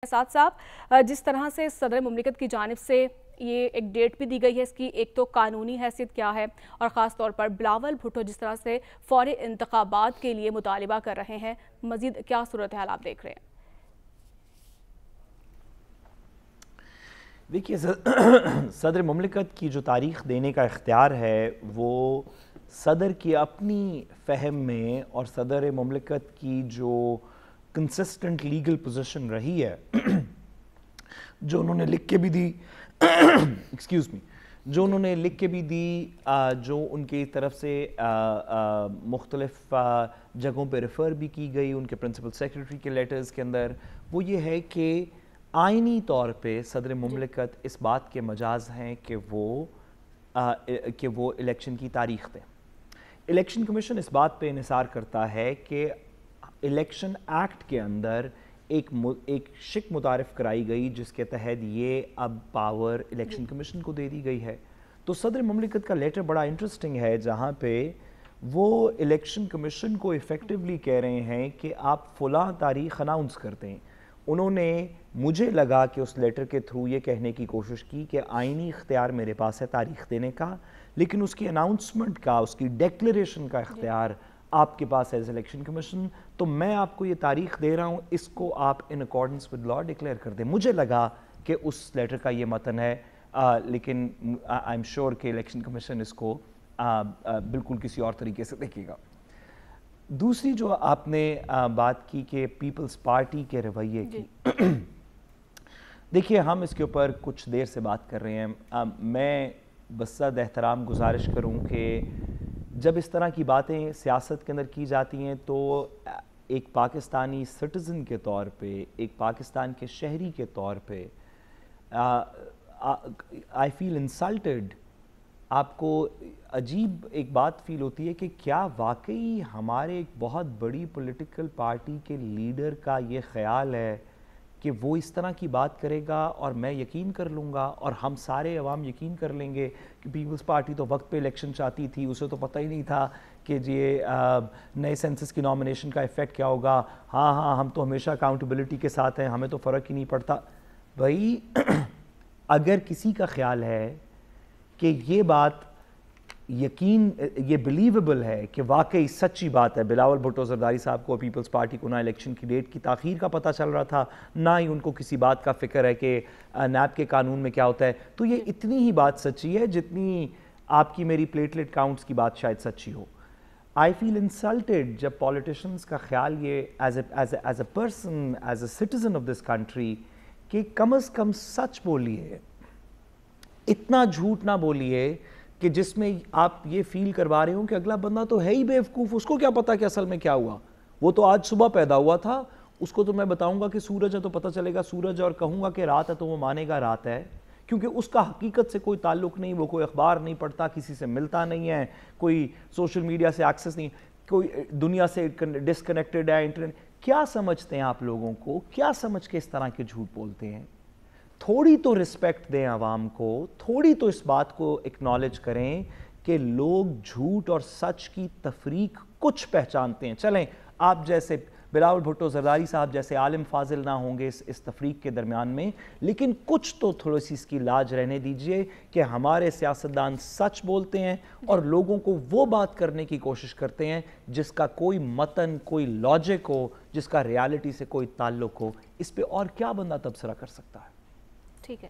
साथ साहब जिस तरह से सदर मुमलिकत की जानिब से ये एक डेट भी दी गई है, इसकी एक तो कानूनी हैसियत क्या है और ख़ास तौर पर बिलावल भुट्टो जिस तरह से फौरी इंतखाबात के लिए मुतालिबा कर रहे हैं, मज़ीद क्या सूरत हाल आप देख रहे हैं? देखिए सदर मुमलिकत की जो तारीख़ देने का इख्तियार है वो सदर की अपनी फ़हम में और सदर मुमलिकत की जो कंसिस्टेंट लीगल पोजीशन रही है जो उन्होंने लिख के भी दी एक्सक्यूज़ मी, जो उन्होंने लिख के भी दी, जो उनकी तरफ से मुख्तलिफ जगहों पे रेफ़र भी की गई उनके प्रिंसिपल सेक्रेटरी के लेटर्स के अंदर, वो ये है कि आइनी तौर पे सदर मुमलिकत इस बात के मजाज हैं कि वो इलेक्शन की तारीख़ दें। इलेक्शन कमीशन इस बात पे इन्हिसार करता है कि इलेक्शन एक्ट के अंदर एक शिक मुतारिफ कराई गई जिसके तहत ये अब पावर इलेक्शन कमीशन को दे दी गई है। तो सदर मुमलिकत का लेटर बड़ा इंटरेस्टिंग है जहाँ पे वो इलेक्शन कमीशन को इफ़ेक्टिवली कह रहे हैं कि आप फ़लाँ तारीख़ अनाउंस कर दें। उन्होंने, मुझे लगा कि उस लेटर के थ्रू ये कहने की कोशिश की कि आइनी इख्तियार मेरे पास है तारीख़ देने का, लेकिन उसकी अनाउंसमेंट का, उसकी डेक्लरेशन का इख्तियार आपके पास है एज इलेक्शन कमीशन। तो मैं आपको ये तारीख़ दे रहा हूँ, इसको आप in accordance with law declare कर दें। मुझे लगा कि उस लेटर का ये मतन है, लेकिन आई एम श्योर कि इलेक्शन कमीशन इसको बिल्कुल किसी और तरीके से देखेगा। दूसरी जो आपने बात की कि पीपल्स पार्टी के रवैये की देखिए, हम इसके ऊपर कुछ देर से बात कर रहे हैं। मैं बसद एहतराम गुजारिश करूं कि जब इस तरह की बातें सियासत के अंदर की जाती हैं तो एक पाकिस्तानी सिटीज़न के तौर पे, एक पाकिस्तान के शहरी के तौर पे आई फील इंसल्टेड। आपको अजीब एक बात फील होती है कि क्या वाकई हमारे एक बहुत बड़ी पॉलिटिकल पार्टी के लीडर का ये ख्याल है कि वो इस तरह की बात करेगा और मैं यकीन कर लूँगा और हम सारे अवाम यकीन कर लेंगे कि पीपल्स पार्टी तो वक्त पे इलेक्शन चाहती थी, उसे तो पता ही नहीं था कि ये नए सेंसस की नॉमिनेशन का इफ़ेक्ट क्या होगा। हाँ, हम तो हमेशा अकाउंटेबिलिटी के साथ हैं, हमें तो फ़र्क ही नहीं पड़ता। भाई अगर किसी का ख्याल है कि ये बात ये बिलीवेबल है कि वाकई सच्ची बात है, बिलावल भुट्टो जरदारी साहब को पीपल्स पार्टी को ना इलेक्शन की डेट की ताख़ीर का पता चल रहा था, ना ही उनको किसी बात का फ़िक्र है कि नैब के कानून में क्या होता है, तो ये इतनी ही बात सच्ची है जितनी आपकी मेरी प्लेटलेट काउंट्स की बात शायद सच्ची हो। आई फील इंसल्टेड जब पॉलिटिशियंस का ख्याल ये as a person, as a citizen of this country, कि कम अज़ कम सच बोलिए, इतना झूठ ना बोलिए कि जिसमें आप ये फील करवा रहे हो कि अगला बंदा तो है ही बेवकूफ़, उसको क्या पता कि असल में क्या हुआ। वो तो आज सुबह पैदा हुआ था, उसको तो मैं बताऊंगा कि सूरज है तो पता चलेगा सूरज है, और कहूँगा कि रात है तो वो मानेगा रात है, क्योंकि उसका हकीकत से कोई ताल्लुक़ नहीं, वो कोई अखबार नहीं पढ़ता, किसी से मिलता नहीं है, कोई सोशल मीडिया से एक्सेस नहीं, कोई दुनिया से डिसकनेक्टेड है, इंटरनेट। क्या समझते हैं आप लोगों को, क्या समझ के इस तरह के झूठ बोलते हैं? थोड़ी तो रिस्पेक्ट दें आवाम को, थोड़ी तो इस बात को एक्नॉलेज करें कि लोग झूठ और सच की तफरीक कुछ पहचानते हैं। चलें, आप जैसे बिलावल भुट्टो जरदारी साहब जैसे आलिम फाजिल ना होंगे इस तफरीक के दरमियान में, लेकिन कुछ तो थोड़ी सी इसकी लाज रहने दीजिए कि हमारे सियासतदान सच बोलते हैं और लोगों को वो बात करने की कोशिश करते हैं जिसका कोई मतन, कोई लॉजिक हो, जिसका रियलिटी से कोई ताल्लुक हो। इस पे और क्या बंदा तबसरा कर सकता है? ठीक है।